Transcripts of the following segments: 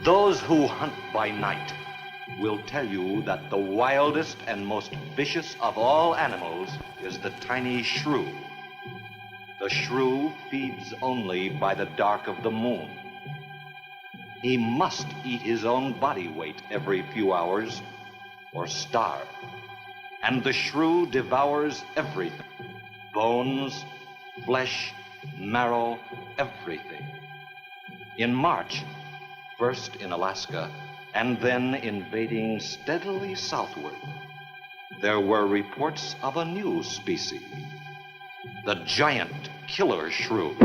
Those who hunt by night will tell you that the wildest and most vicious of all animals is the tiny shrew. The shrew feeds only by the dark of the moon. He must eat his own body weight every few hours or starve. And the shrew devours everything. Bones, flesh, marrow, everything. In March, first in Alaska, and then invading steadily southward, there were reports of a new species, the giant killer shrew.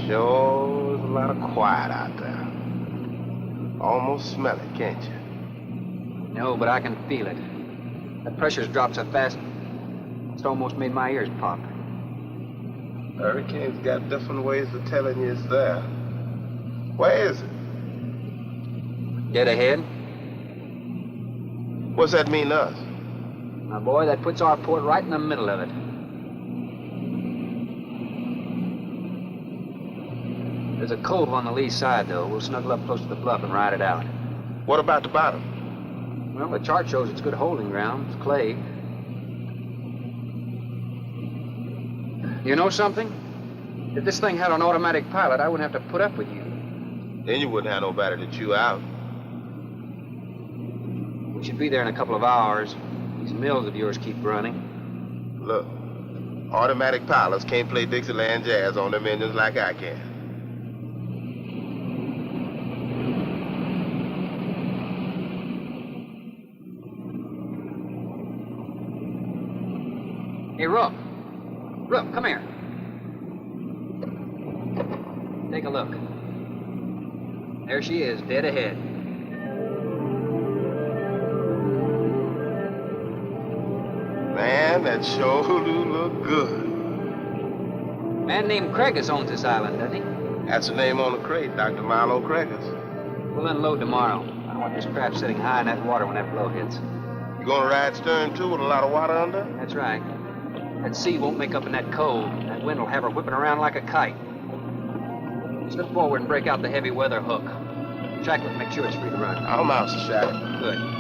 Sure is a lot of quiet out there. Almost smell it, can't you? No, but I can feel it. The pressure's dropped so fast, it's almost made my ears pop. Hurricane's got different ways of telling you it's there. Where is it? Dead ahead. What's that mean to us? My boy, that puts our port right in the middle of it. There's a cove on the lee side, though. We'll snuggle up close to the bluff and ride it out. What about the bottom? Well, the chart shows it's good holding ground. It's clay. You know something? If this thing had an automatic pilot, I wouldn't have to put up with you. Then you wouldn't have nobody to chew out. We should be there in a couple of hours. These mills of yours keep running. Look, automatic pilots can't play Dixieland jazz on them engines like I can. Hey, Rook. Rook, come here. Take a look. There she is, dead ahead. Man, that sure do look good. A man named Craigis owns this island, doesn't he? That's the name on the crate, Dr. Marlowe Craigis. We'll unload tomorrow. I don't want this craft sitting high in that water when that blow hits. You gonna ride stern, too, with a lot of water under? That's right. That sea won't make up in that cove. That wind will have her whipping around like a kite. Slip forward and break out the heavy weather hook. Shacklet, make sure it's free to run. I'm out, Sir Shacklet. Good.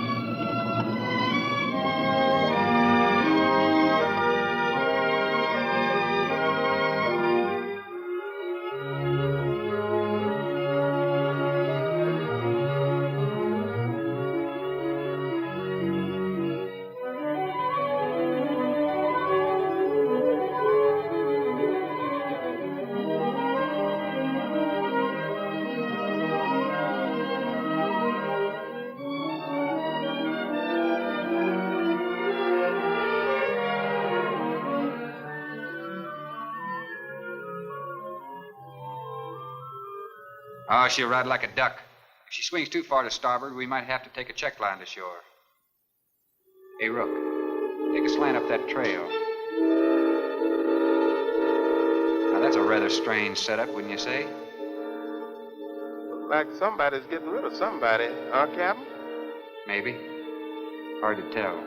Oh, she'll ride like a duck. If she swings too far to starboard, we might have to take a check line to shore. Hey, Rook, take a slant up that trail. Now, that's a rather strange setup, wouldn't you say? Look like somebody's getting rid of somebody, huh, Captain? Maybe. Hard to tell.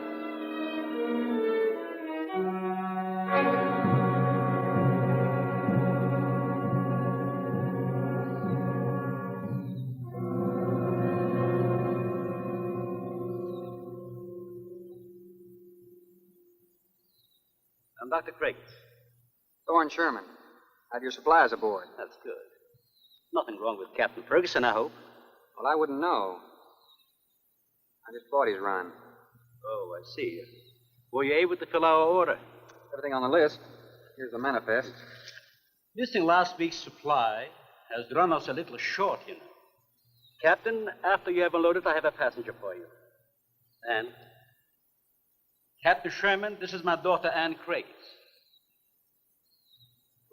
I'm Dr. Craigis. Thorne Sherman. Have your supplies aboard. That's good. Nothing wrong with Captain Ferguson, I hope. Well, I wouldn't know. I just bought his run. Oh, I see. Were you able to fill our order? Everything on the list. Here's the manifest. Missing last week's supply has run us a little short, you know. Captain, after you have unloaded, I have a passenger for you. Anne? Captain Sherman, this is my daughter, Anne Craigis.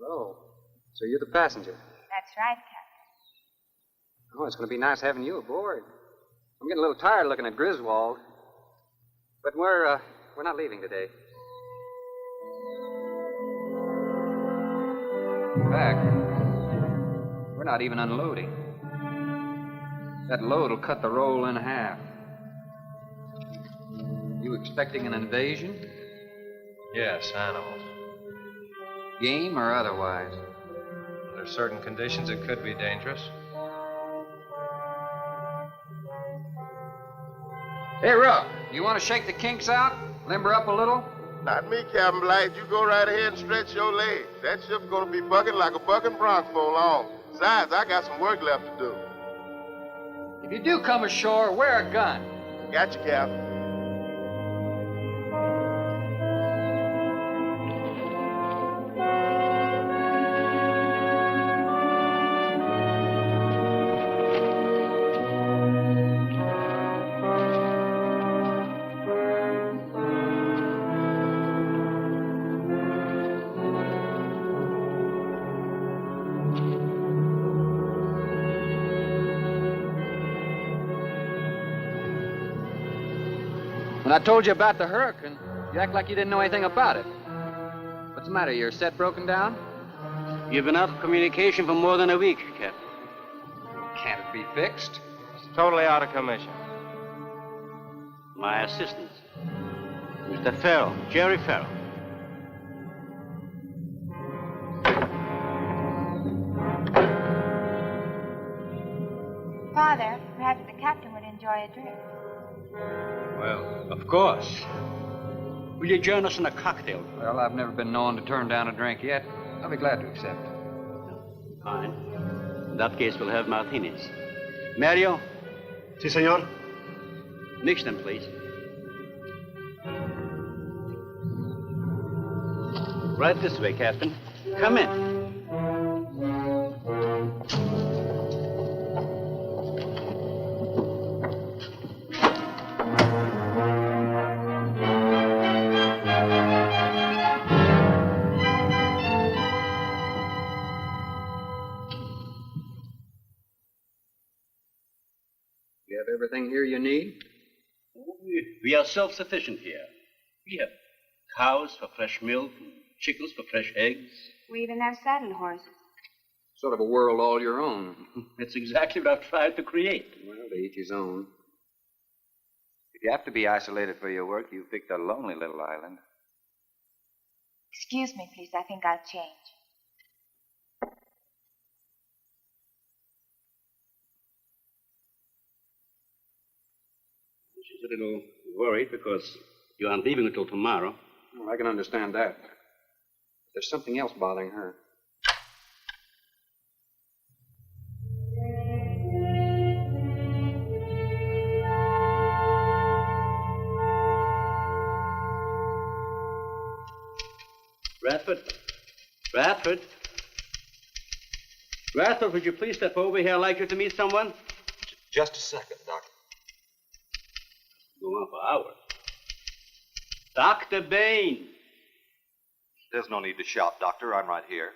Oh, so you're the passenger. That's right, Captain. Oh, it's going to be nice having you aboard. I'm getting a little tired looking at Griswold. But we're not leaving today. In fact, we're not even unloading. That load will cut the roll in half. You expecting an invasion? Yes, animals. Game or otherwise? Under certain conditions, it could be dangerous. Hey, Ruck, you want to shake the kinks out? Limber up a little? Not me, Captain Blight. You go right ahead and stretch your legs. That ship's gonna be bucking like a bucking bronc for long. Besides, I got some work left to do. If you do come ashore, wear a gun. Got you, Captain. When I told you about the hurricane, you act like you didn't know anything about it. What's the matter? Your set broken down? You've been out of communication for more than a week, Captain. Can't it be fixed? It's totally out of commission. My assistant, Mr. Farrell, Jerry Farrell. Father, perhaps the captain would enjoy a drink. Well, of course. Will you join us in a cocktail? Well, I've never been known to turn down a drink yet. I'll be glad to accept. Fine. In that case, we'll have martinis. Mario, Si, senor. mix them, please. Right this way, Captain. Come in. You have everything here you need? We are self-sufficient here. We have cows for fresh milk, and chickens for fresh eggs. We even have saddle horses. Sort of a world all your own. It's exactly what I've tried to create. Well, to each his own. If you have to be isolated for your work, you picked a lonely little island. Excuse me, please. I think I'll change. She's a little worried because you aren't leaving until tomorrow. Well, I can understand that. There's something else bothering her. Radford? Radford? Radford, would you please step over here? I'd like you to meet someone. Just a second, Doctor. Go on for hours. Dr. Bain. There's no need to shout, Doctor. I'm right here.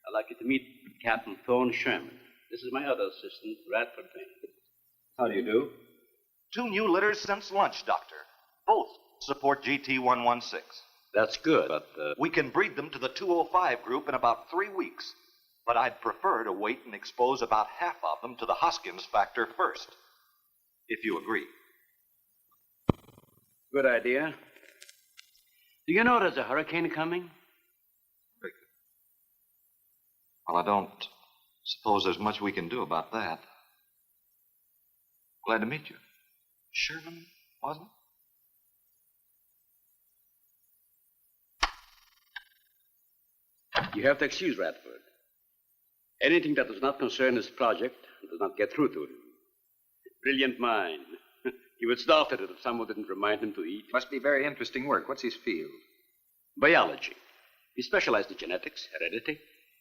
I'd like you to meet Captain Thorne Sherman. This is my other assistant, Radford Bain. How do you do? 2 new litters since lunch, Doctor. Both support GT116. That's good, but, We can breed them to the 205 group in about 3 weeks. But I'd prefer to wait and expose about half of them to the Hoskins factor first. If you agree. Good idea. Do you know there's a hurricane coming? Well, I don't suppose there's much we can do about that. Glad to meet you. Sherman, wasn't it? You have to excuse Radford. Anything that does not concern his project does not get through to him. Brilliant mind. He would starve at it if someone didn't remind him to eat. Must be very interesting work. What's his field? Biology. He specialized in genetics, heredity.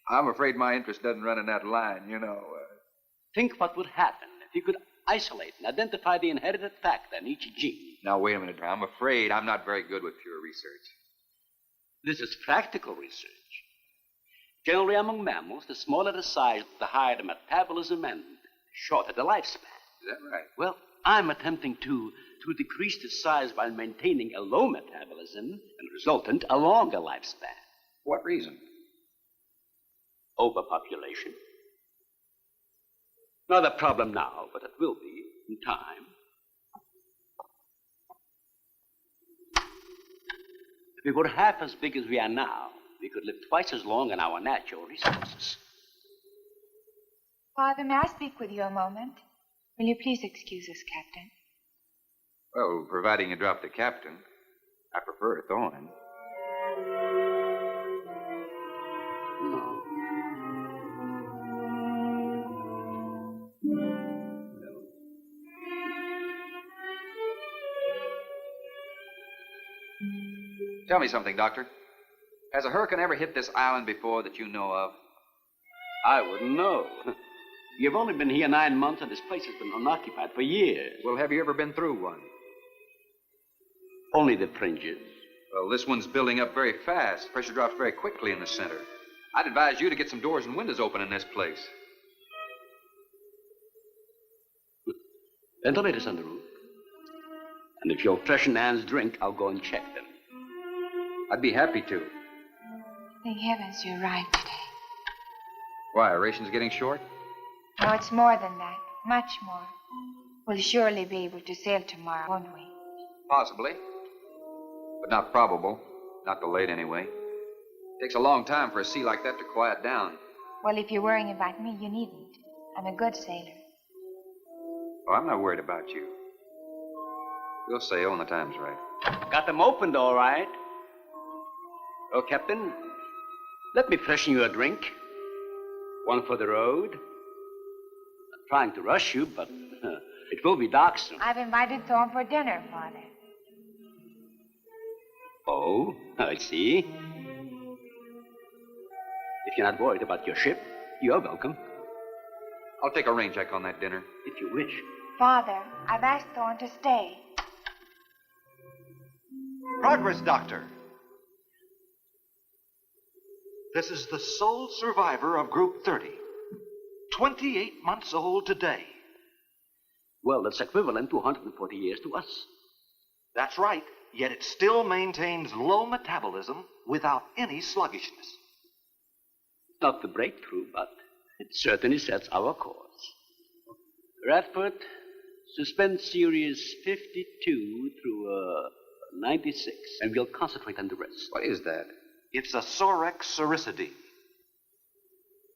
I'm afraid my interest doesn't run in that line, you know. Think what would happen if he could isolate and identify the inherited factor in each gene. Now, wait a minute. I'm afraid I'm not very good with pure research. This is practical research. Generally, among mammals, the smaller the size, the higher the metabolism and shorter the lifespan. Is that right? Well, I'm attempting to decrease the size by maintaining a low metabolism and resultant a longer lifespan. What reason? Overpopulation. Not a problem now, but it will be in time. If we were half as big as we are now, we could live twice as long on our natural resources. Father, may I speak with you a moment? Will you please excuse us, Captain? Well, providing you drop the captain. I prefer Thorne. No. Tell me something, Doctor. Has a hurricane ever hit this island before that you know of? I wouldn't know. You've only been here 9 months, and this place has been unoccupied for years. Well, have you ever been through one? Only the fringes. Well, this one's building up very fast. Pressure drops very quickly in the center. I'd advise you to get some doors and windows open in this place. Ventilators on the roof. And if you'll freshen Anne's drink, I'll go and check them. I'd be happy to. Thank heavens you arrived today. Why, ration's getting short? No, it's more than that. Much more. We'll surely be able to sail tomorrow, won't we? Possibly. But not probable. Not delayed, anyway. Takes a long time for a sea like that to quiet down. Well, if you're worrying about me, you needn't. I'm a good sailor. Oh, I'm not worried about you. We'll sail when the time's right. Got them opened, all right. Well, Captain, let me freshen you a drink. One for the road. I'm trying to rush you, but it will be dark soon. I've invited Thorne for dinner, Father. Oh, I see. If you're not worried about your ship, you're welcome. I'll take a rain check on that dinner. If you wish. Father, I've asked Thorne to stay. Progress, Doctor. This is the sole survivor of Group 30. 28 months old today. Well, that's equivalent to 140 years to us. That's right, yet it still maintains low metabolism without any sluggishness. Not the breakthrough, but it certainly sets our course. Radford, suspend series 52 through 96, and we'll concentrate on the rest. What is that? It's a Sorex cericidae.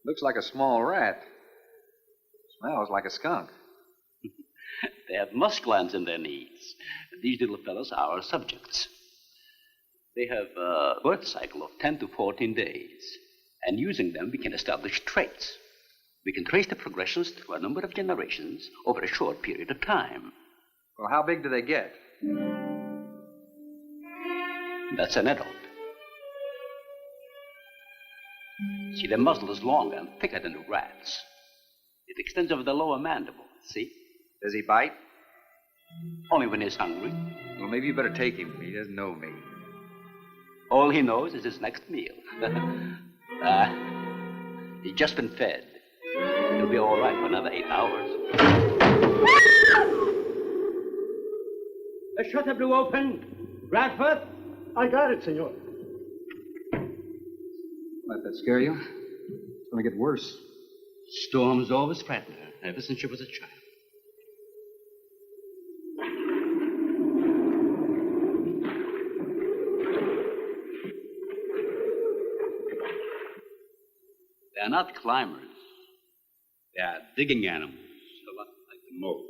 Looks like a small rat. Smells like a skunk. They have musk glands in their knees. These little fellows are our subjects. They have a birth cycle of 10 to 14 days. And using them, we can establish traits. We can trace the progressions through a number of generations over a short period of time. Well, how big do they get? That's an adult. See, the muzzle is longer and thicker than the rat's. It extends over the lower mandible, see? Does he bite? Only when he's hungry. Well, maybe you better take him. He doesn't know me. All he knows is his next meal. He's just been fed. He'll be all right for another 8 hours. The shutter blew open. Radford? I got it, senor. Let that scare you? It's going to get worse. Storms always frighten her, ever since she was a child. They're not climbers. They are digging animals, a lot like the mole.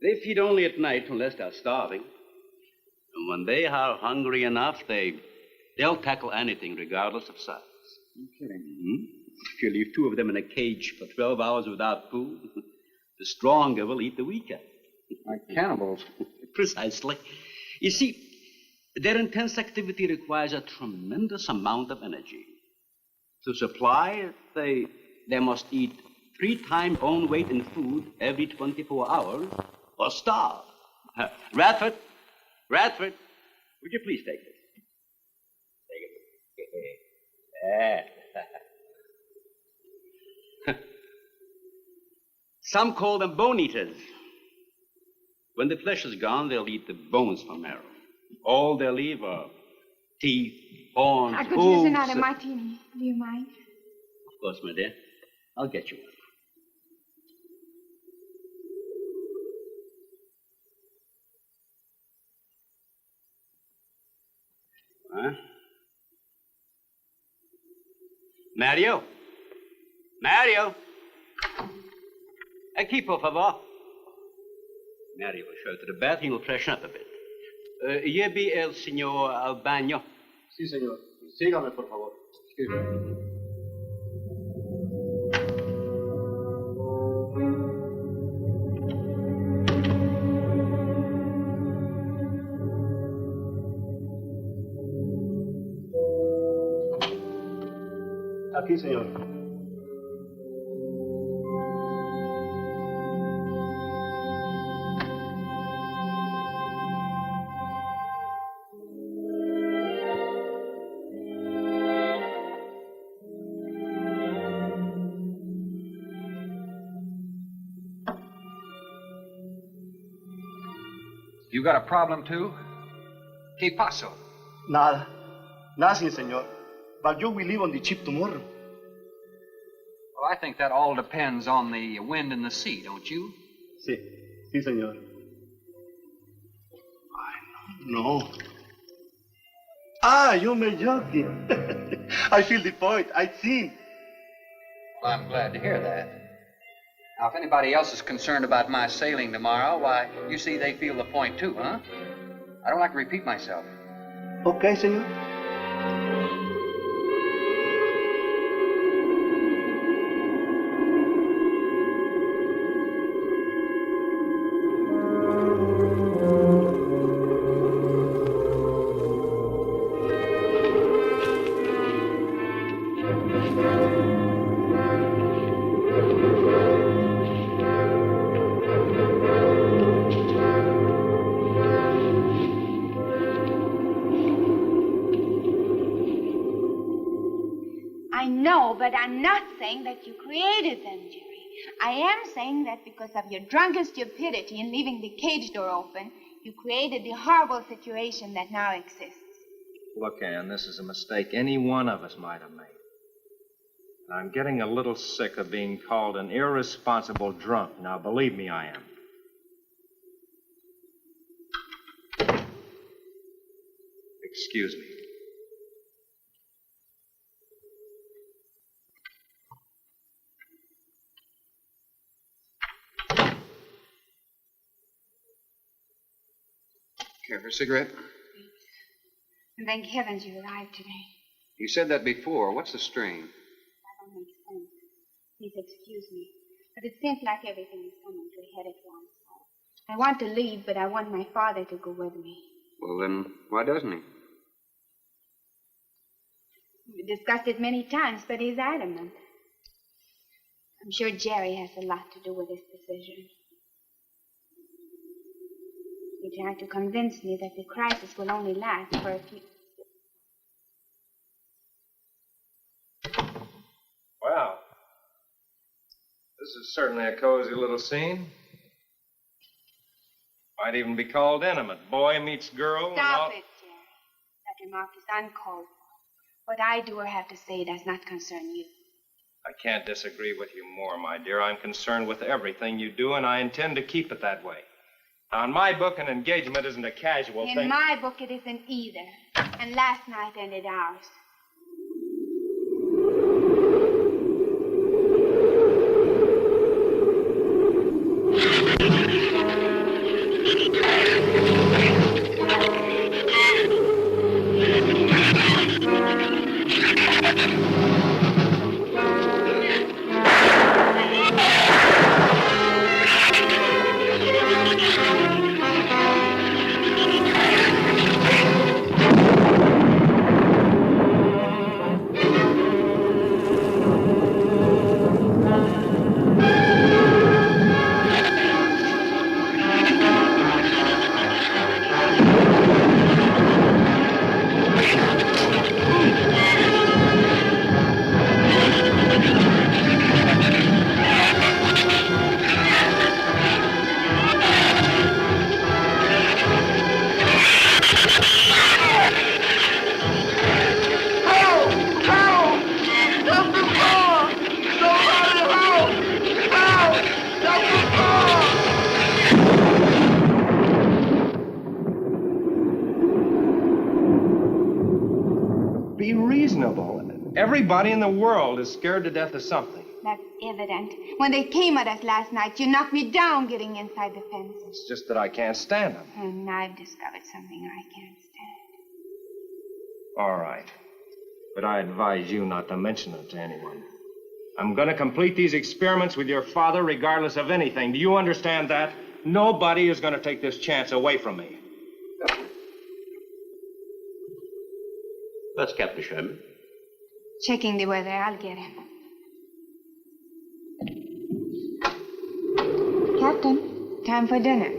They feed only at night unless they're starving. And when they are hungry enough, they'll tackle anything regardless of size. You're kidding. Mm-hmm. If you leave 2 of them in a cage for 12 hours without food, the stronger will eat the weaker. Like cannibals. Precisely. You see, their intense activity requires a tremendous amount of energy. To supply it, they must eat 3 times own weight in food every 24 hours or starve. Radford, would you please take this? Take it. Some call them bone eaters. When the flesh is gone, they'll eat the bones for marrow. All they'll leave are teeth, horns, I could hooves. use another martini. Do you mind? Of course, my dear. I'll get you one. Huh? Mario? Aquí, por favor. Mario will show to the bath. He'll freshen up a bit. Here be el señor al baño. Sí, señor. Sígame, por favor. Excuse me. Aquí, señor. You got a problem, too? ¿Qué pasó? Nada. Nothing, señor. But you will leave on the ship tomorrow. Well, I think that all depends on the wind and the sea, don't you? Sí, señor. No. You may joking. I feel the point. I think. Well, I'm glad to hear that. Now, if anybody else is concerned about my sailing tomorrow, why, you see they feel the point too, huh? I don't like to repeat myself. Okay, señor. But I'm not saying that you created them, Jerry. I am saying that because of your drunken stupidity in leaving the cage door open, you created the horrible situation that now exists. Look, Ann, this is a mistake any one of us might have made. I'm getting a little sick of being called an irresponsible drunk. Now, believe me, I am. Excuse me. Care for a cigarette? And thank heavens you arrived today. You said that before. What's the strain? That don't make sense. Please excuse me. But it seems like everything is coming to a head at once. I want to leave, but I want my father to go with me. Well, then, why doesn't he? We discussed it many times, but he's adamant. I'm sure Jerry has a lot to do with this decision. He tried to convince me that the crisis will only last for a few... Well, this is certainly a cozy little scene. Might even be called intimate. Boy meets girl. Stop it, Jerry. That remark is uncalled for. What I do or have to say does not concern you. I can't disagree with you more, my dear. I'm concerned with everything you do, and I intend to keep it that way. Now, in my book, an engagement isn't a casual thing. In my book, it isn't either. And last night ended ours. Everybody in the world is scared to death of something. That's evident. When they came at us last night, you knocked me down getting inside the fence. It's just that I can't stand them. And I've discovered something I can't stand. All right. But I advise you not to mention it to anyone. I'm going to complete these experiments with your father regardless of anything. Do you understand that? Nobody is going to take this chance away from me. That's Captain Sherman. Checking the weather. I'll get him. Captain, time for dinner.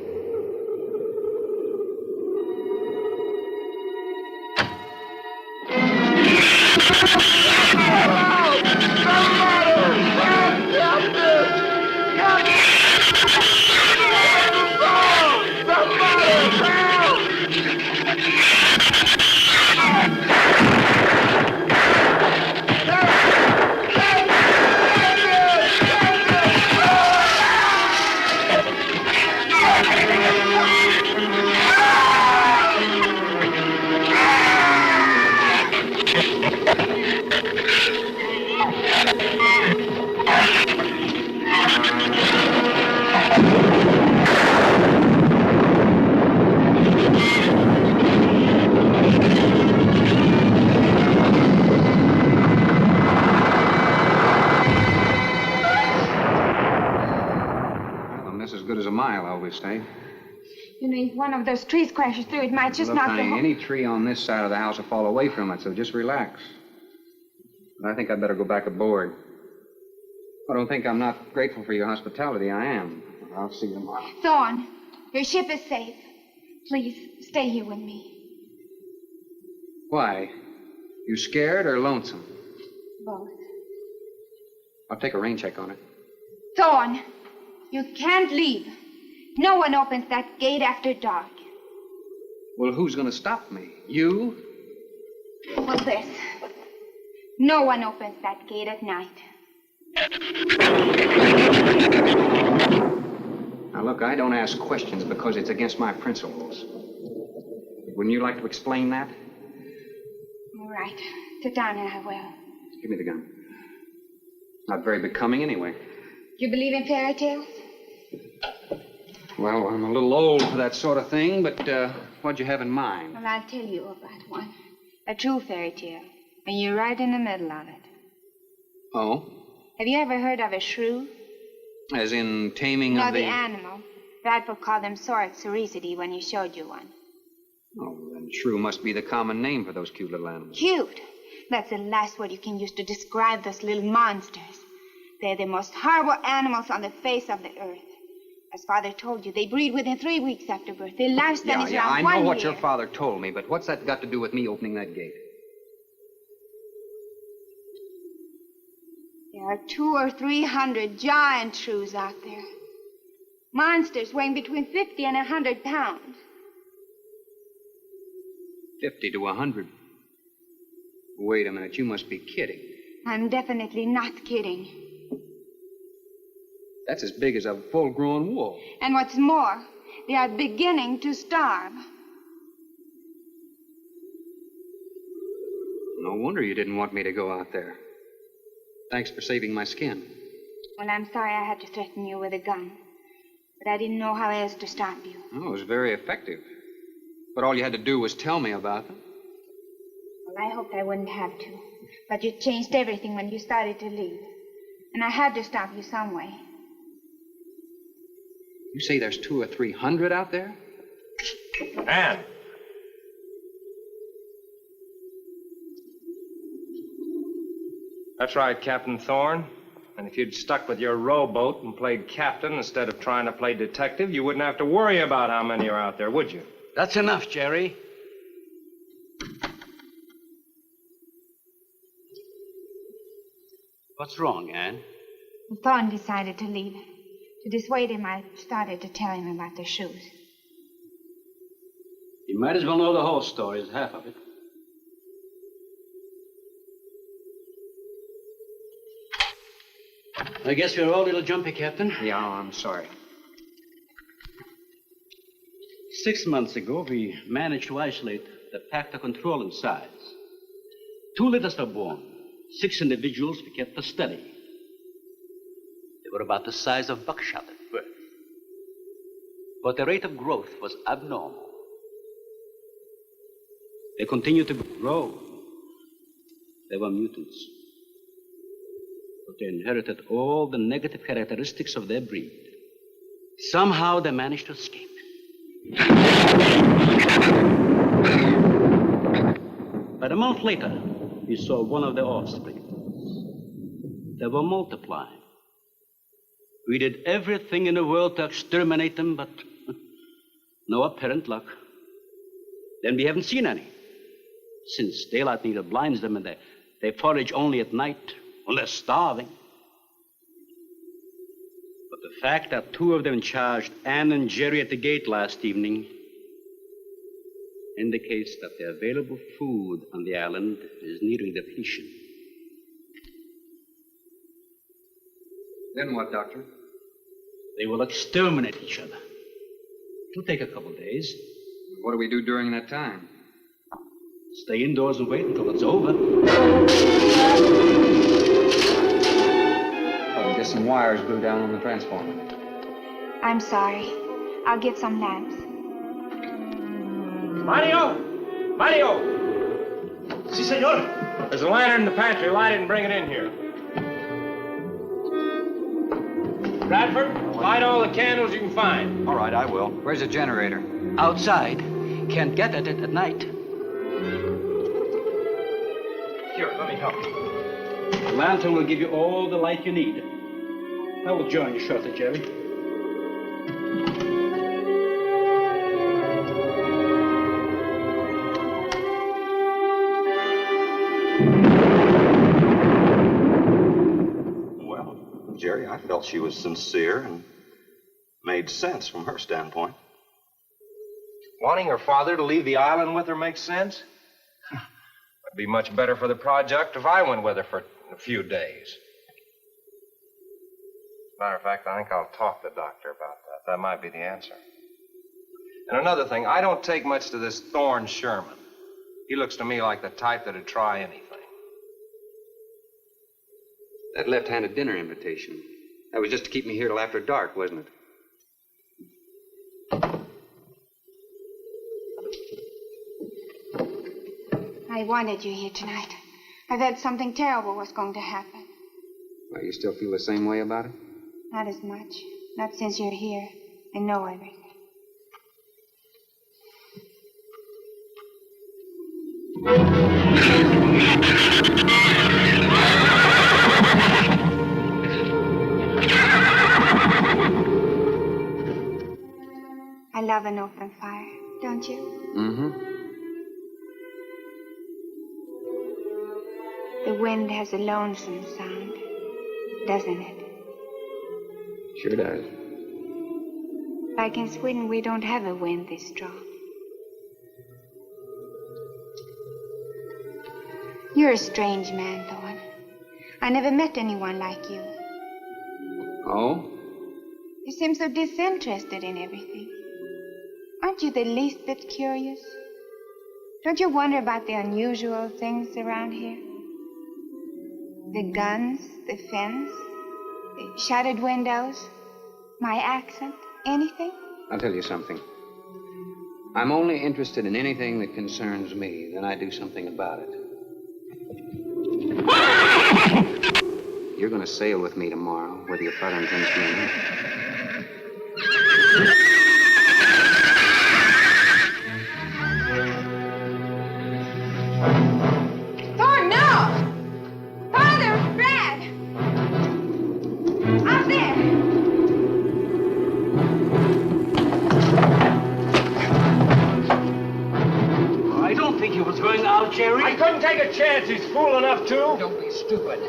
Stay. You know, if one of those trees crashes through, it might just knock the whole... Any tree on this side of the house will fall away from it, so just relax. But I think I'd better go back aboard. I don't think I'm not grateful for your hospitality. I am. I'll see you tomorrow. Thorne, your ship is safe. Please, stay here with me. Why? You scared or lonesome? Both. I'll take a rain check on it. Thorne, you can't leave. No one opens that gate after dark. Well, who's going to stop me? You? Well, this. No one opens that gate at night. Now, look, I don't ask questions because it's against my principles. Wouldn't you like to explain that? All right. Sit down and I will. Give me the gun. Not very becoming anyway. You believe in fairy tales? Well, I'm a little old for that sort of thing, but what'd you have in mind? Well, I'll tell you about one. A true fairy tale. And you're right in the middle of it. Oh? Have you ever heard of a shrew? As in taming No, of the... the animal. Bradford called them sorcericity when he showed you one. Oh, then shrew must be the common name for those cute little animals. Cute. That's the last word you can use to describe those little monsters. They're the most horrible animals on the face of the earth. As Father told you, they breed within 3 weeks after birth. Their lifespan is around 1 year. I know what your father told me, but what's that got to do with me opening that gate? There are 200 or 300 giant shrews out there. Monsters weighing between 50 and 100 pounds. 50 to 100. Wait a minute, you must be kidding. I'm definitely not kidding. That's as big as a full-grown wolf. And what's more, they are beginning to starve. No wonder you didn't want me to go out there. Thanks for saving my skin. Well, I'm sorry I had to threaten you with a gun. But I didn't know how else to stop you. Oh, it was very effective. But all you had to do was tell me about them. Well, I hoped I wouldn't have to. But you changed everything when you started to leave. And I had to stop you some way. You say there's 200 or 300 out there? Anne! That's right, Captain Thorne. And if you'd stuck with your rowboat and played captain instead of trying to play detective, you wouldn't have to worry about how many are out there, would you? That's enough, Jerry. What's wrong, Anne? Thorne decided to leave. To dissuade him, I started to tell him about the shoes. You might as well know the whole story as half of it. I guess we're all a little jumpy, Captain. Yeah, I'm sorry. 6 months ago, we managed to isolate the pack to control in size. 2 litters were born. 6 individuals we kept for study. They were about the size of buckshot at birth. But the rate of growth was abnormal. They continued to grow. They were mutants. But they inherited all the negative characteristics of their breed. Somehow they managed to escape. But a month later, we saw one of their offspring. They were multiplying. We did everything in the world to exterminate them, but no apparent luck. Then we haven't seen any. Since daylight neither blinds them and they forage only at night when they're starving. But the fact that 2 of them charged Anne and Jerry at the gate last evening indicates that the available food on the island is nearing depletion. Then what, Doctor? They will exterminate each other. It'll take a couple days. What do we do during that time? Stay indoors and wait until it's over. Oh, just some wires blew down on the transformer. I'm sorry. I'll get some lamps. Mario! Mario! Si, senor. There's a lantern in the pantry. Light it and bring it in here. Bradford, light all the candles you can find. All right, I will. Where's the generator? Outside. Can't get at it at night. Here, let me help you. The lantern will give you all the light you need. I will join you shortly, Jerry. Well, Jerry, I felt she was sincere and made sense from her standpoint. Wanting her father to leave the island with her makes sense? It'd be much better for the project if I went with her for a few days. Matter of fact, I think I'll talk to the doctor about that. That might be the answer. And another thing, I don't take much to this Thorne Sherman. He looks to me like the type that'd try anything. That left-handed dinner invitation. That was just to keep me here till after dark, wasn't it? I wanted you here tonight. I felt something terrible was going to happen. Well, you still feel the same way about it? Not as much. Not since you're here and know everything. I love an open fire, don't you? Mm-hmm. The wind has a lonesome sound, doesn't it? Sure does. Like in Sweden, we don't have a wind this strong. You're a strange man, Thorne. I never met anyone like you. Oh? You seem so disinterested in everything. Aren't you the least bit curious? Don't you wonder about the unusual things around here? The guns, the fence, the shattered windows, my accent, anything? I'll tell you something. I'm only interested in anything that concerns me. Then I do something about it. You're going to sail with me tomorrow, whether your father intends to or not. Thorne, no! Father, Brad! Out there! I don't think he was going out, Jerry. I couldn't take a chance. He's fool enough to. Don't be stupid.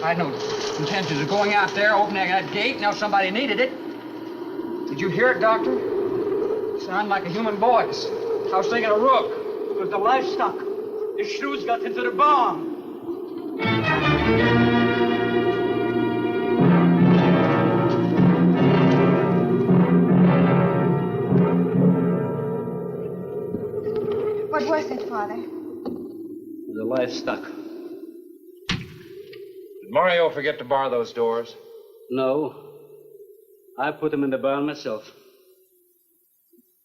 I had no intentions of going out there, opening that gate. Now somebody needed it. Did you hear it, Doctor? Sounded like a human voice. I was thinking of Rook. It was the livestock. The shrews got into the barn. What was it, Father? The livestock. Did Mario forget to bar those doors? No. I put them in the barn myself.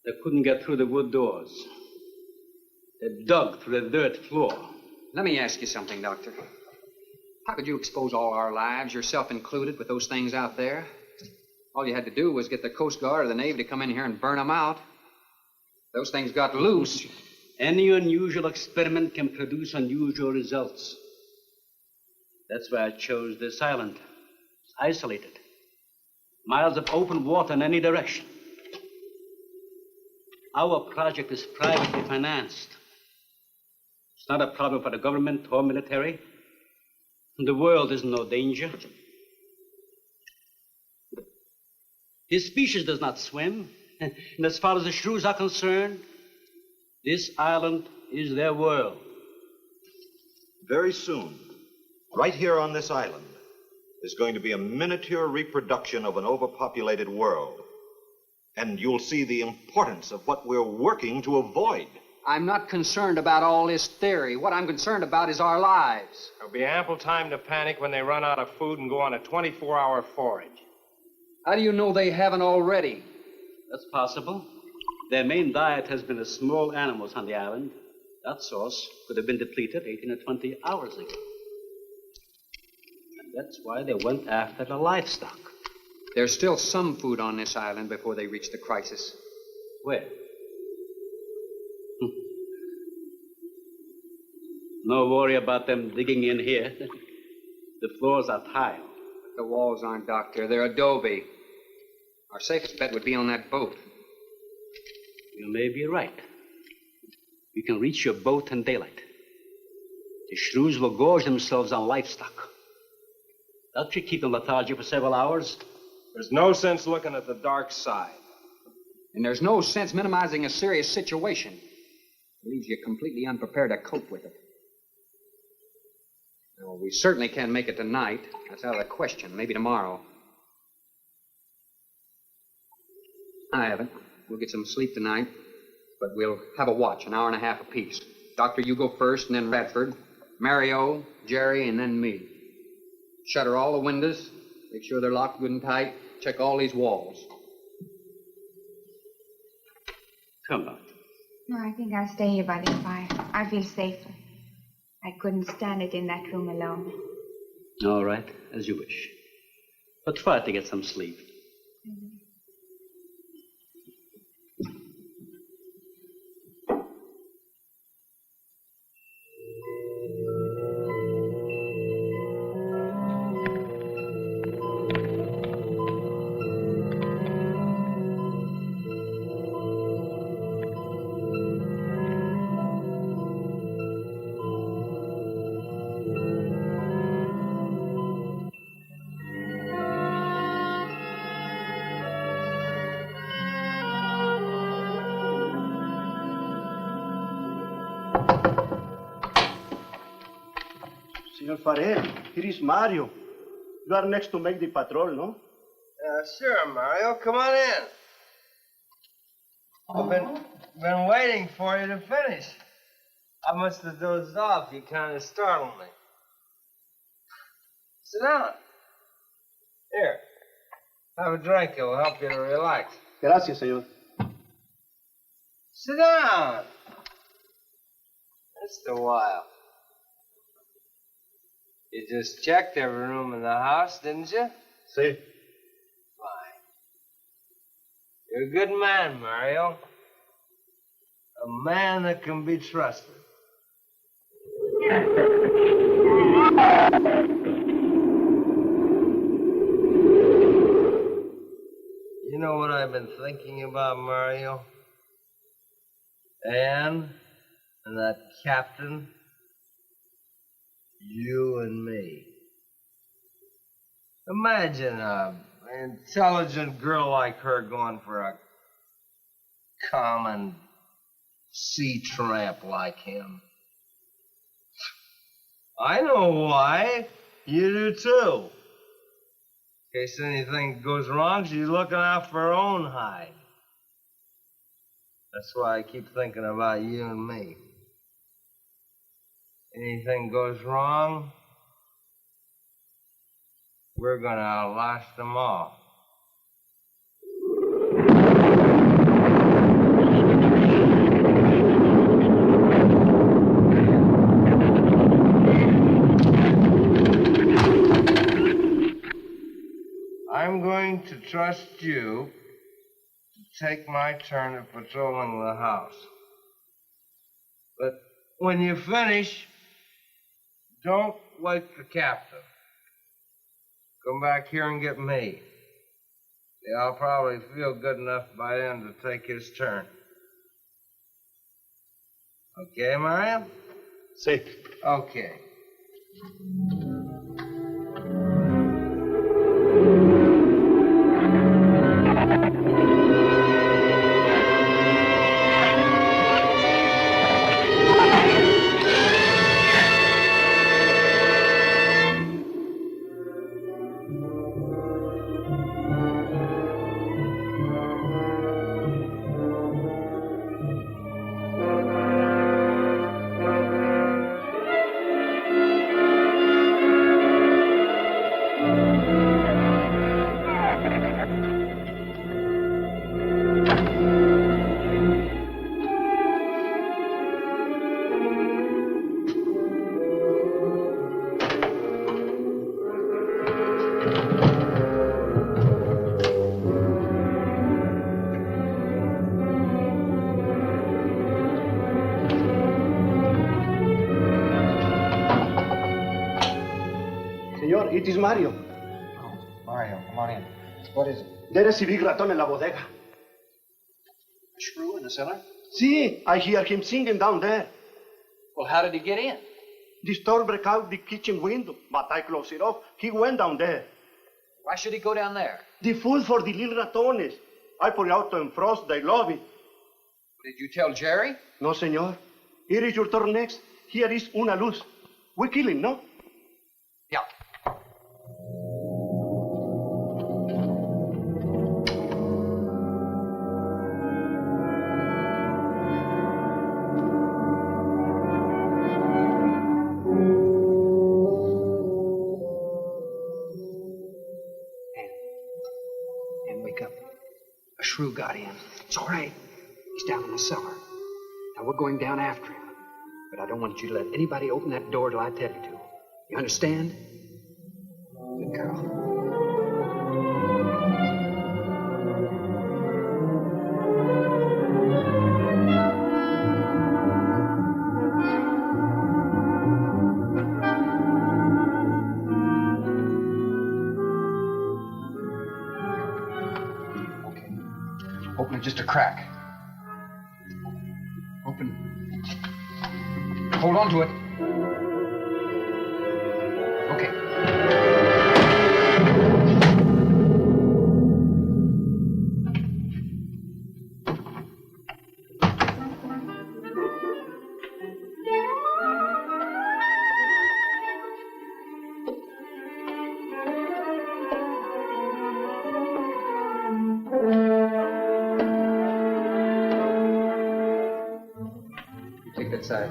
They couldn't get through the wood doors. They dug through the dirt floor. Let me ask you something, Doctor. How could you expose all our lives, yourself included, with those things out there? All you had to do was get the Coast Guard or the Navy to come in here and burn them out. Those things got loose. Any unusual experiment can produce unusual results. That's why I chose this island. It's isolated. Miles of open water in any direction. Our project is privately financed. It's not a problem for the government or military. The world is in no danger. His species does not swim. And as far as the shrews are concerned, this island is their world. Very soon, right here on this island, is going to be a miniature reproduction of an overpopulated world. And you'll see the importance of what we're working to avoid. I'm not concerned about all this theory. What I'm concerned about is our lives. There'll be ample time to panic when they run out of food and go on a 24-hour forage. How do you know they haven't already? That's possible. Their main diet has been the small animals on the island. That source could have been depleted 18 or 20 hours ago. And that's why they went after the livestock. There's still some food on this island before they reach the crisis. Where? No worry about them digging in here. The floors are tile. The walls aren't, Doctor. They're adobe. Our safest bet would be on that boat. You may be right. You can reach your boat in daylight. The shrews will gorge themselves on livestock. That should keep them lethargic for several hours. There's no sense looking at the dark side. And there's no sense minimizing a serious situation. It leaves you completely unprepared to cope with it. Well, we certainly can't make it tonight. That's out of the question. Maybe tomorrow. I haven't. We'll get some sleep tonight, but we'll have a watch, an hour and a half apiece. Doctor, you go first, and then Radford, Mario, Jerry, and then me. Shutter all the windows, make sure they're locked good and tight, check all these walls. Come on. No, I think I'll stay here by the fire. I feel safer. I couldn't stand it in that room alone. All right, as you wish. But try to get some sleep. Senor Farrell, here is Mario. You are next to make the patrol, no? Sure, Mario. Come on in. I've been waiting for you to finish. I must have dozed off. You kind of startled me. Sit down. Here. Have a drink. It'll help you to relax. Gracias, señor. Sit down. Just a while. You just checked every room in the house, didn't you? Sí. Fine. You're a good man, Mario. A man that can be trusted. You know what I've been thinking about, Mario? Anne and that captain. You and me. Imagine an intelligent girl like her going for a common sea tramp like him. I know why. You do too. In case anything goes wrong, she's looking out for her own hide. That's why I keep thinking about you and me. Anything goes wrong, we're gonna last them all. I'm going to trust you to take my turn at patrolling the house. But when you finish, don't wake the captain. Come back here and get me. Yeah, I'll probably feel good enough by then to take his turn. Okay, Mario? Sí. Okay. Señor, it is Mario. Oh, Mario, come on in. What is it? There is a big raton en la bodega. A shrew in the cellar? See, I hear him singing down there. Well, how did he get in? The store break out the kitchen window, but I close it off. He went down there. Why should he go down there? The food for the little ratones. I put it out to enfrost. They love it. Did you tell Jerry? No, señor. Here is your turn next. Here is una luz. We kill him, no? Yeah. And wake up. A shrew got in. It's all right. He's down in the cellar. Now we're going down after him. But I don't want you to let anybody open that door till I tell you to. You understand? Good girl. Okay. Open it just a crack. Open. Hold on to it. Okay. You take that side.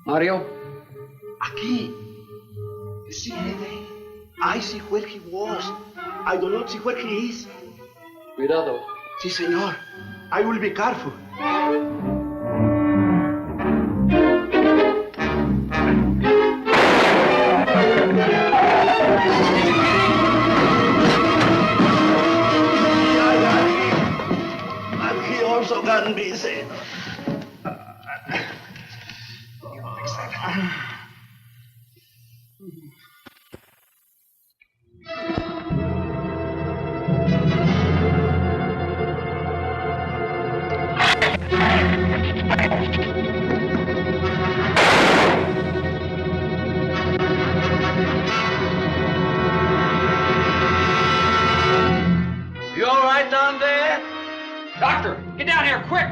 Mario? Aquí. You see anything? I see where he was. I do not see where he is. Cuidado. Sí, señor. I will be careful. And he also got busy. Get down here, quick!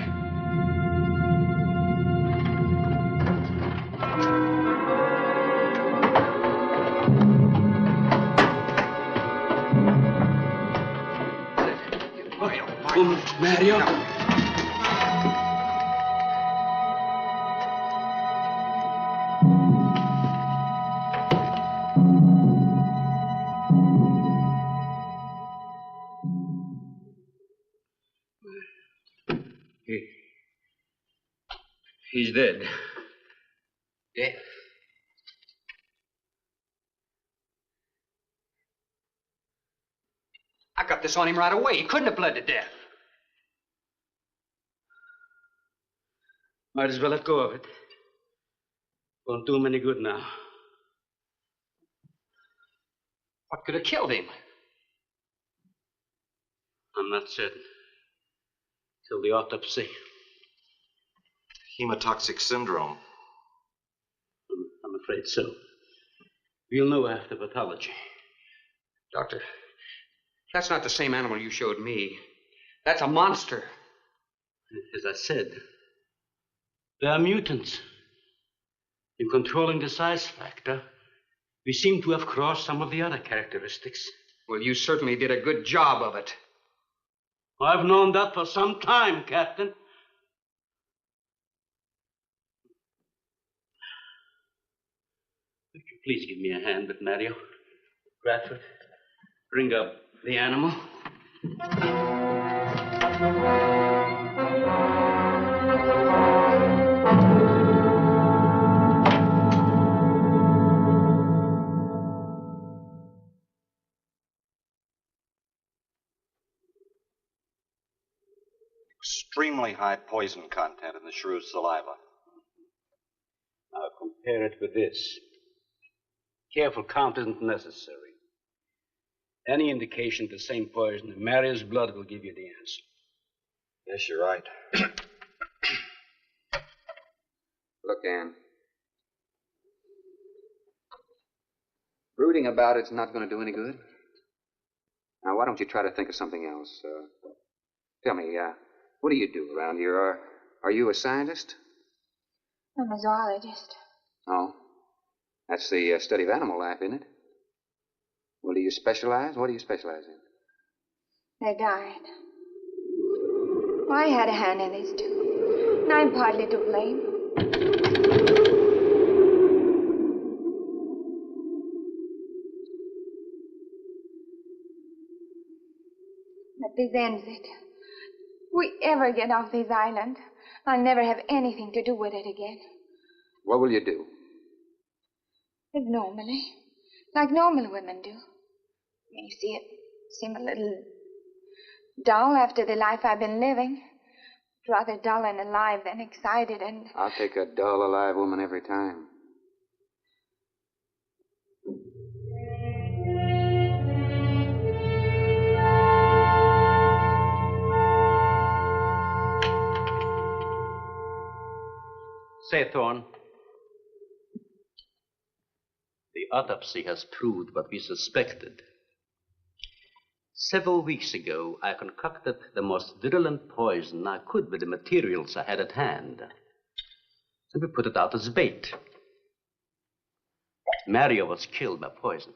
Mario. He's dead. Dead? I got this on him right away. He couldn't have bled to death. Might as well let go of it. Won't do him any good now. What could have killed him? I'm not certain. Till the autopsy. Hemotoxic syndrome. I'm afraid so. We'll know after pathology. Doctor, that's not the same animal you showed me. That's a monster. As I said, they are mutants. In controlling the size factor, we seem to have crossed some of the other characteristics. Well, you certainly did a good job of it. I've known that for some time, Captain. Would you please give me a hand with Mario? Bradford, bring up the animal. Extremely high poison content in the shrew's saliva. Now compare it with this. Careful count isn't necessary. Any indication of the same poison in Mario's blood will give you the answer. Yes, you're right. Look, Ann. Brooding about it's not going to do any good. Now, why don't you try to think of something else? Tell me, what do you do around here? Are you a scientist? I'm a zoologist. Oh. That's the study of animal life, isn't it? Well, do you specialize? What do you specialize in? They died. Well, I had a hand in this, too. And I'm partly to blame. But this ends it. If we ever get off this island, I'll never have anything to do with it again. What will you do? Live normally, like normal women do. You see, it seem a little dull after the life I've been living. Rather dull and alive than excited and... I'll take a dull, alive woman every time. Say, Thorne, the autopsy has proved what we suspected. Several weeks ago, I concocted the most virulent poison I could with the materials I had at hand. So we put it out as bait. Mario was killed by poison.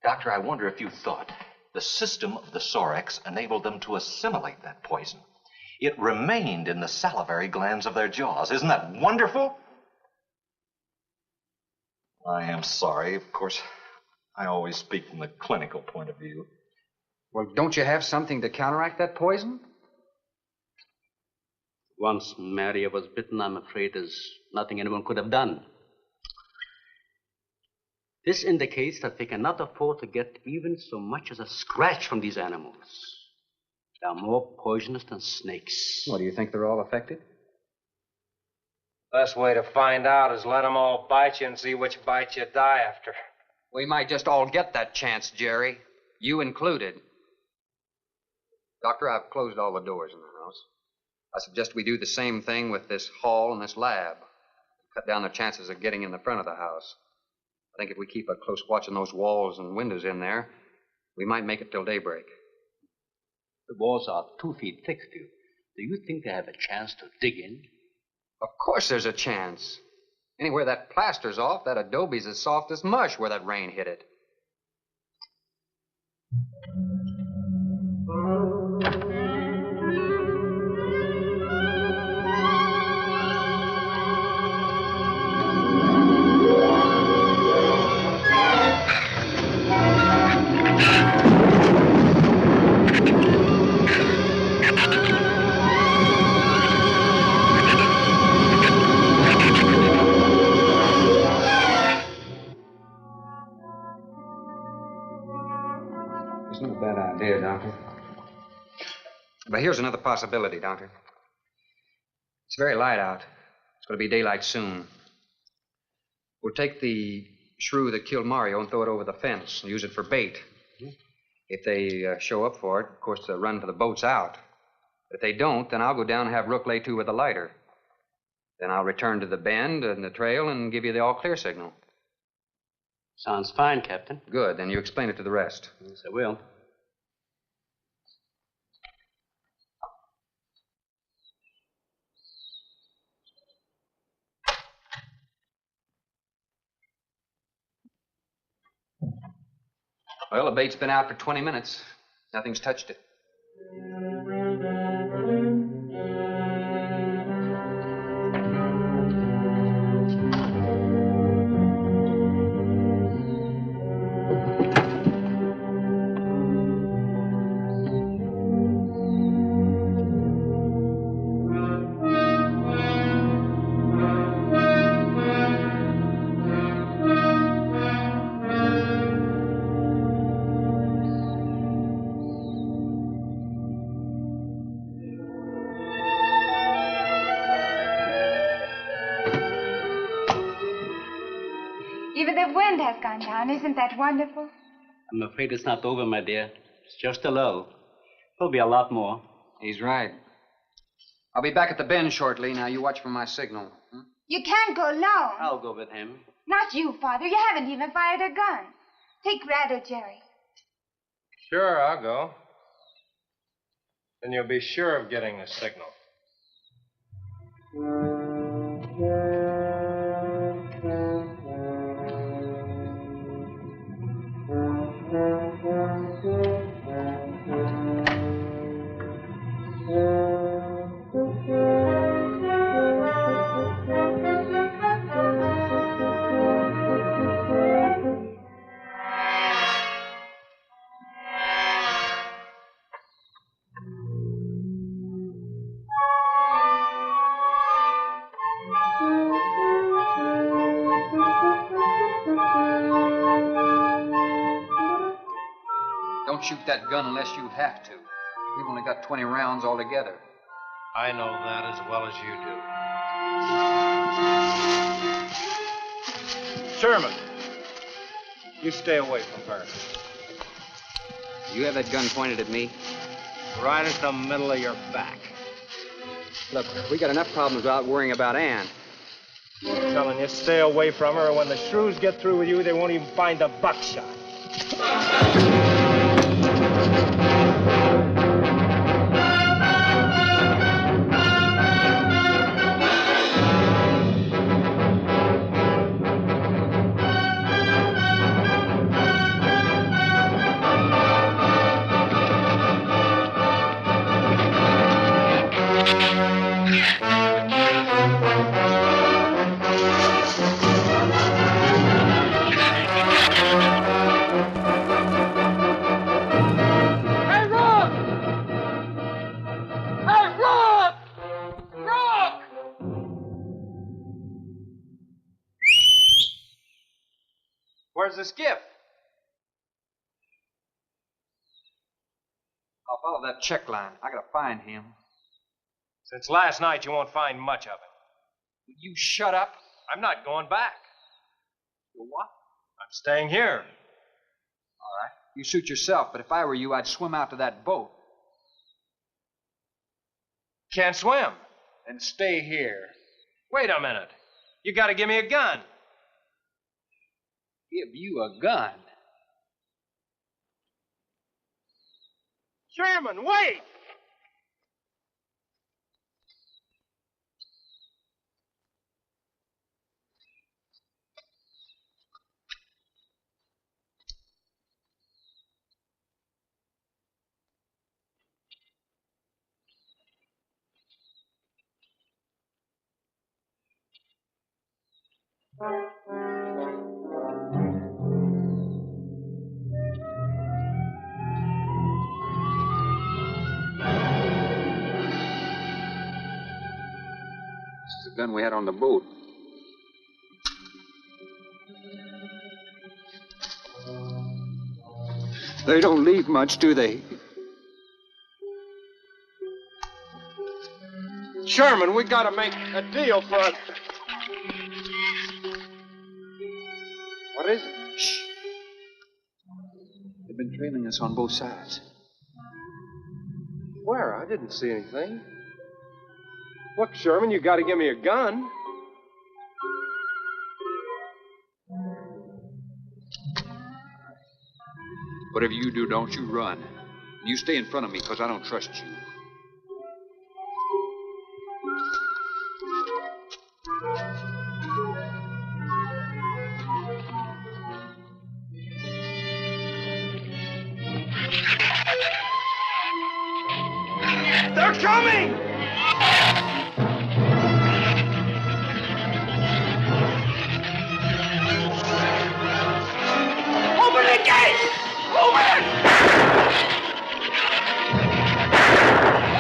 Doctor, I wonder if you thought the system of the Sorex enabled them to assimilate that poison. It remained in the salivary glands of their jaws. Isn't that wonderful? I am sorry. Of course, I always speak from the clinical point of view. Well, don't you have something to counteract that poison? Once Mario was bitten, I'm afraid there's nothing anyone could have done. This indicates that we cannot afford to get even so much as a scratch from these animals. They are more poisonous than snakes. What, do you think they're all affected? Best way to find out is let them all bite you and see which bite you die after. We might just all get that chance, Jerry. You included. Doctor, I've closed all the doors in the house. I suggest we do the same thing with this hall and this lab. Cut down the chances of getting in the front of the house. I think if we keep a close watch on those walls and windows in there, we might make it till daybreak. The walls are 2 feet thick, Phil. Do you think they have a chance to dig in? Of course there's a chance. Anywhere that plaster's off, that adobe's as soft as mush where that rain hit it. It's not a bad idea, Doctor. But here's another possibility, Doctor. It's very light out. It's going to be daylight soon. We'll take the shrew that killed Mario and throw it over the fence and use it for bait. If they show up for it, of course, they'll run for the boats out. But if they don't, then I'll go down and have Rook lay to with a lighter. Then I'll return to the bend and the trail and give you the all-clear signal. Sounds fine, Captain. Good. Then you explain it to the rest. Yes, I will. Well, the bait's been out for 20 minutes. Nothing's touched it. Even the wind has gone down. Isn't that wonderful? I'm afraid it's not over, my dear. It's just a lull. There'll be a lot more. He's right. I'll be back at the bend shortly. Now, you watch for my signal. You can't go alone. I'll go with him. Not you, Father. You haven't even fired a gun. Take Red or Jerry. Sure, I'll go. Then you'll be sure of getting the signal. Don't shoot that gun unless you have to. We've only got 20 rounds altogether. I know that as well as you do. Sherman, you stay away from her. You have that gun pointed at me? Right at the middle of your back. Look, we got enough problems without worrying about Ann. I'm telling you, stay away from her, or when the shrews get through with you, they won't even find the buckshot. Where's the skiff? I'll follow that check line. I gotta find him. Since last night, you won't find much of him. Will you shut up? I'm not going back. You what? I'm staying here. All right. You suit yourself, but if I were you, I'd swim out to that boat. Can't swim. Then stay here. Wait a minute. You gotta give me a gun. Give you a gun? Sherman, wait! This is the gun we had on the boat. They don't leave much, do they? Sherman, we gotta make a deal for it. What is it? Shh. They've been trailing us on both sides. Where? I didn't see anything. Look, Sherman, you gotta give me a gun. Whatever you do, don't you run. You stay in front of me, because I don't trust you. They're coming! Open the gate! Open it!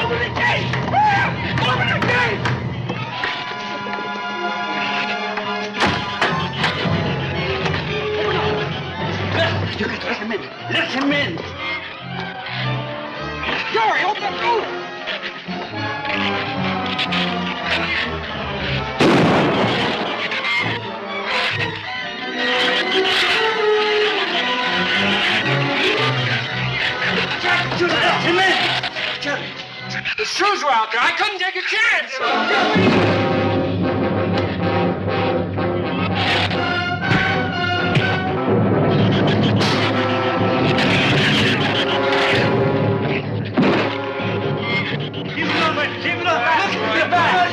Open the gate! Open the gate! You can let him in. Let him in. Joey, open the door! Let him in. Jerry, the Shrews were out there. I couldn't take a chance. Keep it up, man. Keep it up. Get back.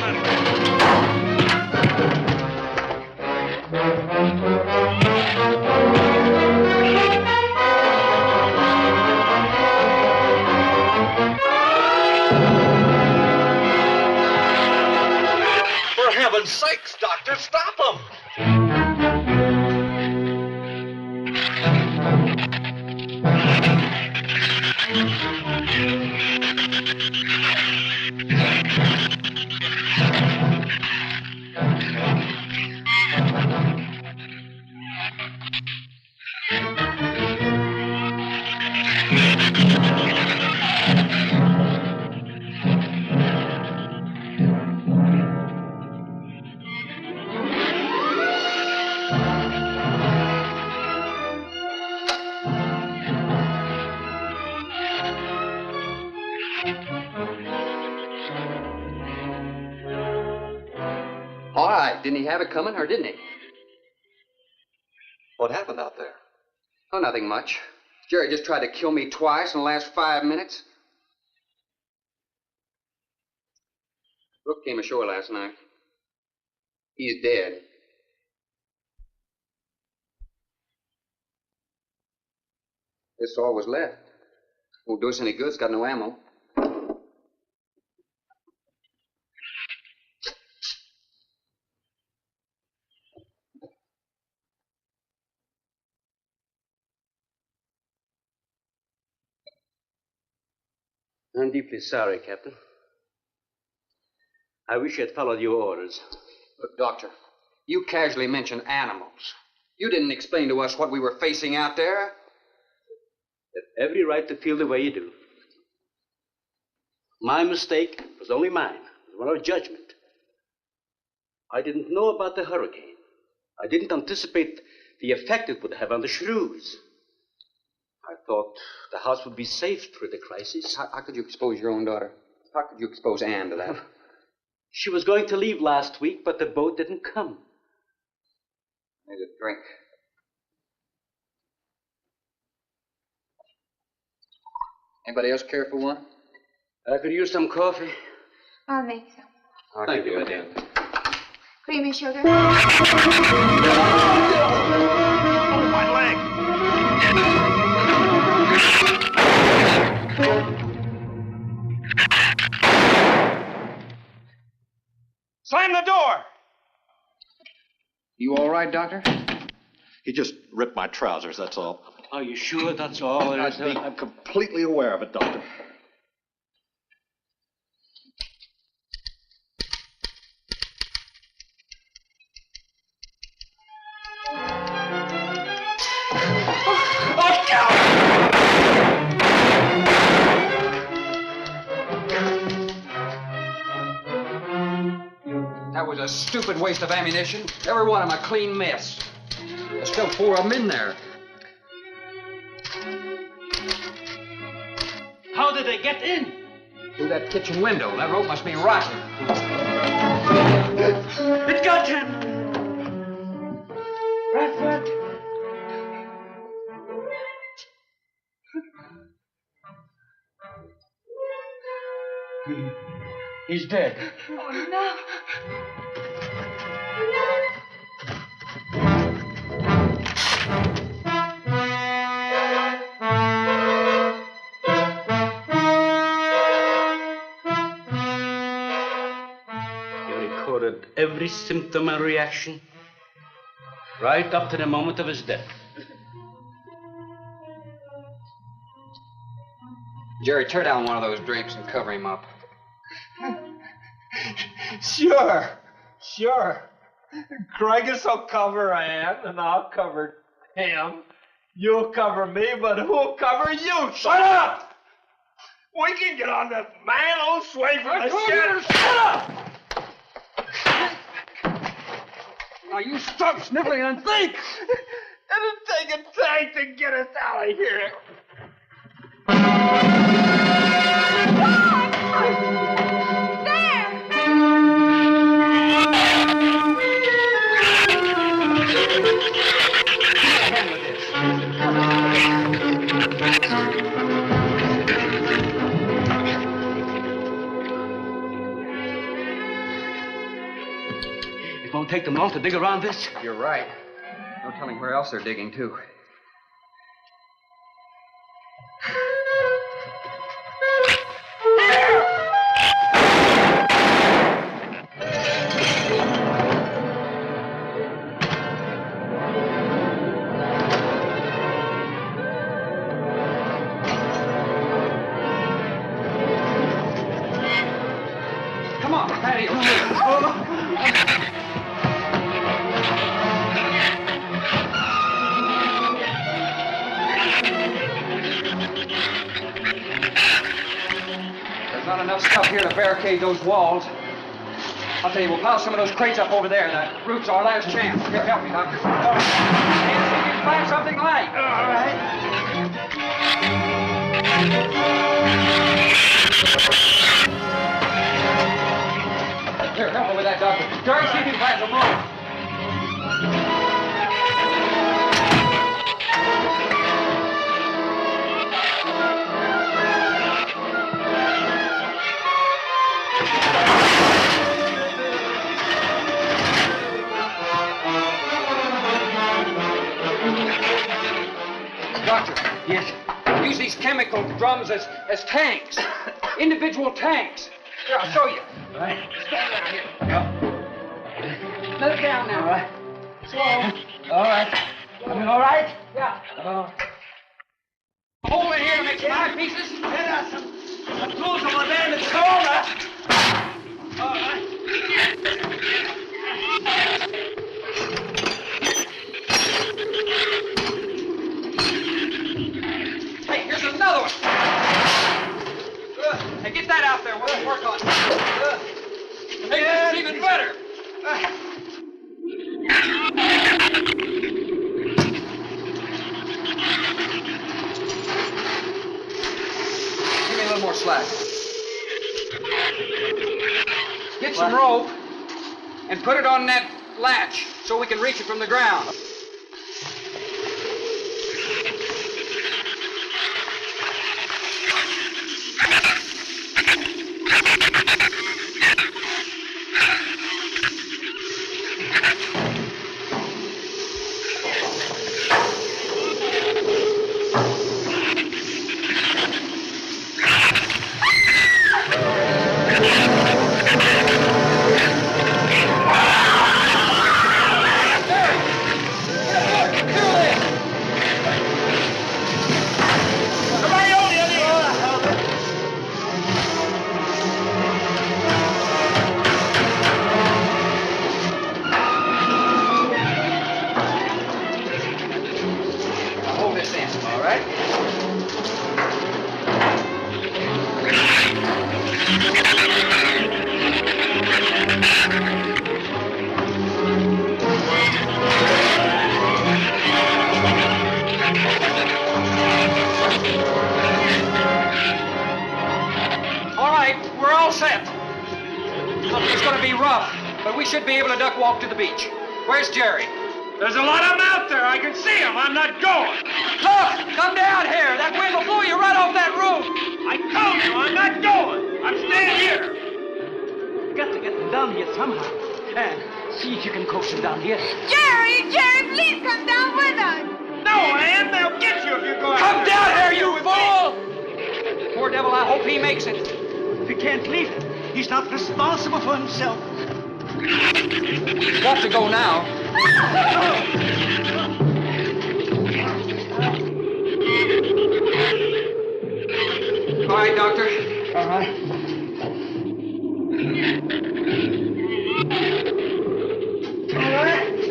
For heaven's sakes, Doctor, stop them! All right. Didn't he have it coming, or didn't he? What happened out there? Oh, nothing much. Jerry just tried to kill me twice in the last 5 minutes. Brooke came ashore last night. He's dead. This all was left. Won't do us any good. It's got no ammo. I'm deeply sorry, Captain. I wish I had followed your orders. Look, Doctor, you casually mentioned animals. You didn't explain to us what we were facing out there. You have every right to feel the way you do. My mistake was only mine. It was one of judgment. I didn't know about the hurricane. I didn't anticipate the effect it would have on the Shrews. I thought the house would be safe through the crisis. How could you expose your own daughter? How could you expose Anne to that? She was going to leave last week, but the boat didn't come. Here's a drink. Anybody else care for one? I could use some coffee. I'll make some. Thank you, madam. Creamy sugar. Oh, my leg! Slam the door! You all right, Doctor? He just ripped my trousers, that's all. Are you sure that's all there is? I'm completely aware of it, Doctor. That was a stupid waste of ammunition. Every one of them a clean mess. There's still 4 of them in there. How did they get in? Through that kitchen window. That rope must be rotten. It got him! Bradford! He's dead. Oh, no. He recorded every symptom and reaction, right up to the moment of his death. Jerry, tear down one of those drapes and cover him up. Sure. Craigis will cover Ann, and I'll cover him. You'll cover me, but who'll cover you? Shut up! We can get on the manhole, sway from the shed. Shut up! Now you stop sniveling and think! It'll take a tank to get us out of here. It won't take them long to dig around this. You're right. No telling where else they're digging, too. Come on, patio. There's not enough stuff here to barricade those walls. I'll tell you, we'll pile some of those crates up over there. That roof's our last chance. Here, help me, Doctor. And see if you can find something light. All right. Here, help me with that, Doctor. Jerry, see if you can find some more. Doctor. Yes? Use these chemical drums as tanks. Individual tanks. Here, I'll show you. All right. Stand down here. Let it down now. All right. Slow. All right. I mean, all right? Yeah. Oh. Hold it here to make 5 pieces. Some tools over there in the corner. All right. Hey, here's another one. Hey, get that out there. We'll work on it. Make this even better. Give me a little more slack. Get some rope and put it on that latch so we can reach it from the ground. All right, we're all set. Look, it's going to be rough, but we should be able to duck walk to the beach. Where's Jerry? There's a lot of them out there. I can see them. I'm not going. Look, come down here. That wind will blow you right off that roof. I told you I'm not going. I'm staying here. You got to get them down here somehow. And see if you can coax them down here. Jerry, please come down with us. No, Ann, they'll get you if you go out. Come down here, you fool! Poor devil, I hope he makes it. We can't leave him. He's not responsible for himself. He's got to go now. All right, Doctor. All right.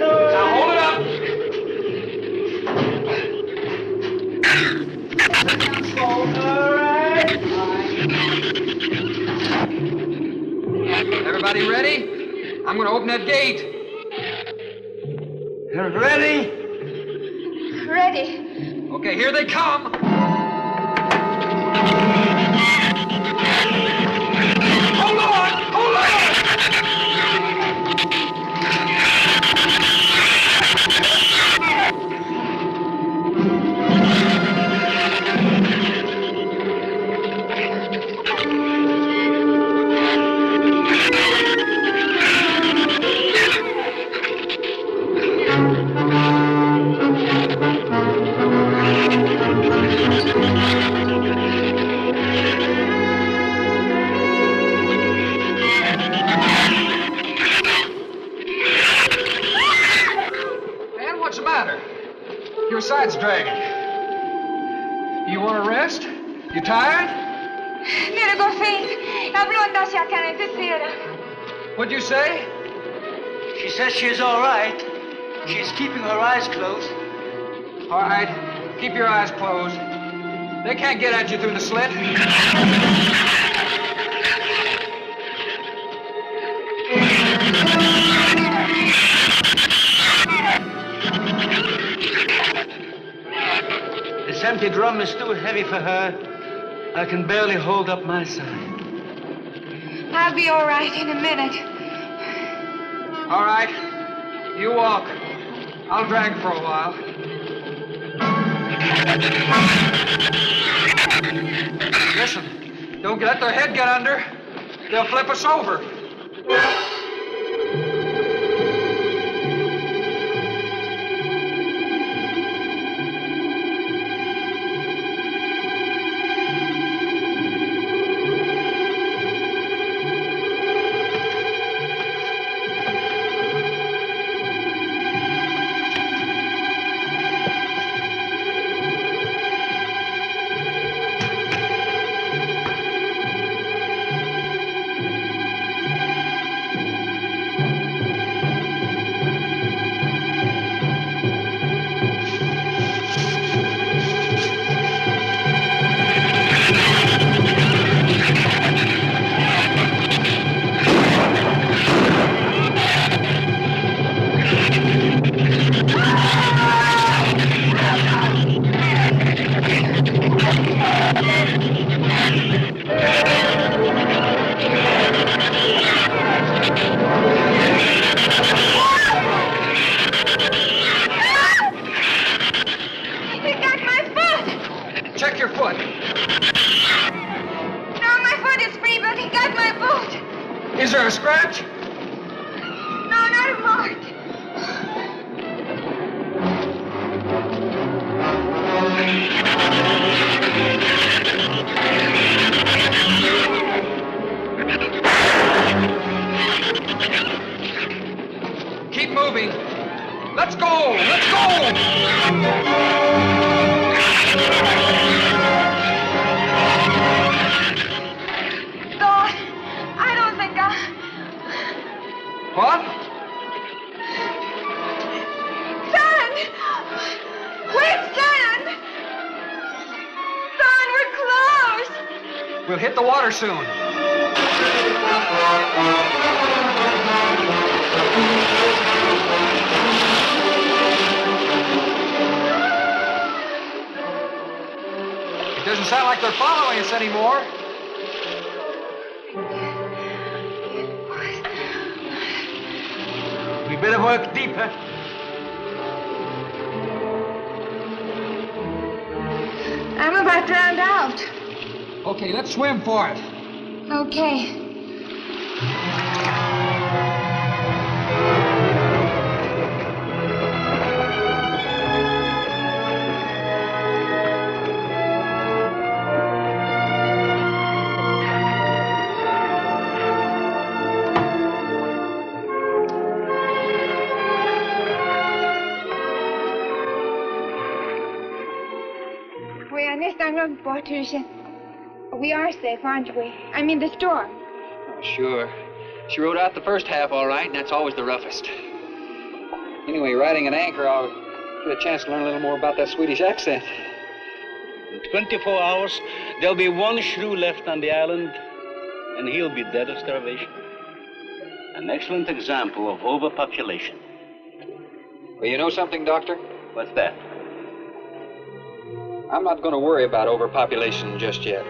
Now hold it up. Everybody ready? I'm going to open that gate. Ready? Ready. Okay, here they come. Hold on! Hold on! Man, what's the matter? Your side's dragging. You want to rest? You tired? Mira, go faint. Habló hacia acá, necesita. What'd you say? She says she's all right. She's keeping her eyes closed. All right, keep your eyes closed. They can't get at you through the slit. This empty drum is too heavy for her. I can barely hold up my side. I'll be all right in a minute. All right, you walk. I'll drag for a while. Listen, don't let their head get under. They'll flip us over. Is there a scratch? No, not a mark. Keep moving. Let's go! Let's go! God, I don't think What? Son! Wait, son! Son, we're close! We'll hit the water soon. It doesn't sound like they're following us anymore. We better work deeper. I'm about drowned out. Okay, let's swim for it. Okay. We are safe, aren't we? I mean, the storm. Oh, sure. She rode out the first half all right, and that's always the roughest. Anyway, riding an anchor, I'll get a chance to learn a little more about that Swedish accent. In 24 hours, there'll be one shrew left on the island, and he'll be dead of starvation. An excellent example of overpopulation. Well, you know something, Doctor? What's that? I'm not going to worry about overpopulation just yet.